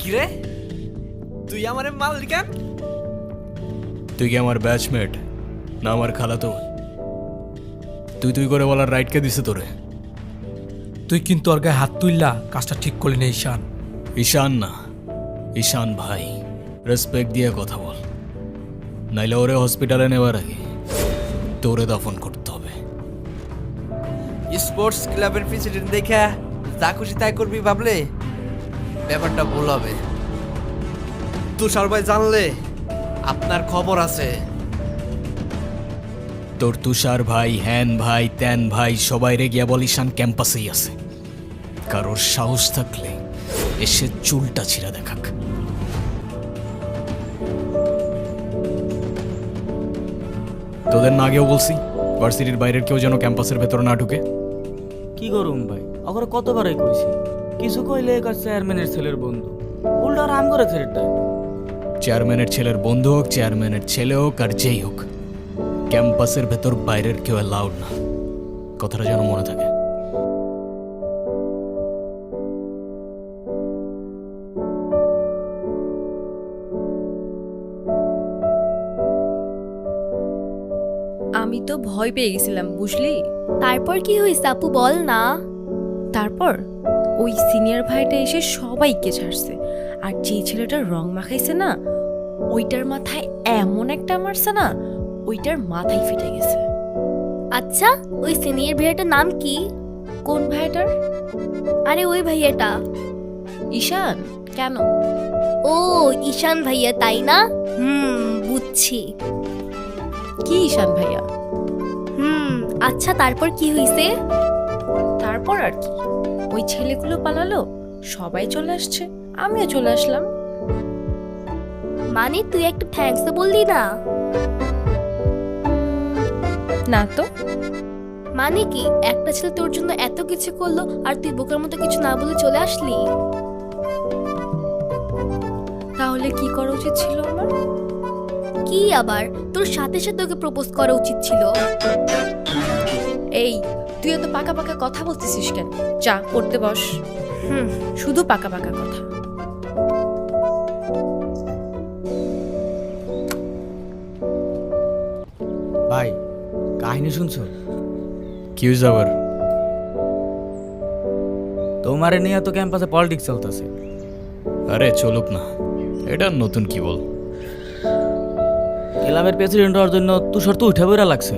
কিরে তুই আমারে মারলি কেন? তুই কি আমার ব্যাচমেট না আমার খালাতো? তুই করে বলার রাইট কে দিছে তোরে? তুই কিন্তু ওর গায়ে হাত তুললা কাজটা ঠিক করলি না ঈশান। ঈশান না, ঈশান ভাই। রেসপেক্ট দিয়ে কথা বল, নাইলে ওরে হসপিটালে নেওয়ার আগে তোরে দাফন করতে হবে। স্পোর্টস ক্লাবের প্রেসিডেন্ট দেখা যা খুশি তাই করবি ভাবলে ব্যাপারটা ভুল হবে। তুষার ভাই জানলে আপনার খবর আছে। তোর তুষার ভাই, হ্যান ভাই, ত্যান ভাই সবাই রে গিয়া বল ঈশান ক্যাম্পাসেই আছে। কারোর সাহস থাকলে এসে চুলটা ছিঁড়া দেখাক। তোদের না আগেও বলছি ভার্সিটির বাইরের কেউ যেন ক্যাম্পাসের ভেতর না ঢুকে। কি করুম ভাই, ওকে কতবারই কইছি, কিছু কইলে একার চেয়ারম্যানের ছেলের বন্ধু, উল্টা রাম করে ছেলেটা। চেয়ারম্যানের ছেলের বন্ধু হোক, চেয়ারম্যানের ছেলে হোক আর যেই হোক, ক্যাম্পাসের ভেতর বাইরের কেউ অ্যালাউড না। কথাটা যেন মনে থাকে। আমি তো ভয় পেয়ে গেছিলাম বুঝলি। তারপর কি হয়েছে আপু বল না। তারপর ওই সিনিয়র ভাইটা এসে সবাইকে ছাড়ছে, আর যে ছেলেটার রং মাখাইছে না ওইটার মাথায় এমন একটা মারছে না, ওইটার মাথায় ফেটে গেছে। আচ্ছা ওই সিনিয়র ভাইয়াটার নাম কি? কোন ভাইটার? আরে ওই ভাইয়াটা। ঈশান। কেন? ও ঈশান ভাইয়া তাই না? বুঝছি। কি ঈশান ভাইয়া? আচ্ছা তারপর কি হয়েছে? তারপর আর কি, ওই ছেলেগুলো পালালো, সবাই চলে আসছে, আমিও চলে আসলাম। মানে তুই একটা থ্যাঙ্কস তো বললি না? না তো। মানে কি একটা ছেলে তোর জন্য এত কিছু করলো আর তুই বোকার মতো কিছু না বলে চলে আসলি? তাহলে কি করা উচিত ছিল আমার? কি আবার তোর সাথে সাথে ওকে প্রপোজ করা উচিত ছিল। এই তুই এত পাকা পাকা কথা বলতেছিস কেন? যা পড়তে বস। শুধু পাকা পাকা কথা। ভাই কাহিনী শুনছো? কি হয়েছে আবার? তোমারে নিয়ে তো ক্যাম্পাসে পলিটিক্স চলতেছে। আরে চলুক না, এটা নতুন কি বল। ক্লাবের প্রেসিডেন্ট হওয়ার জন্য তুষার তো উঠে বেড়া লাগছে।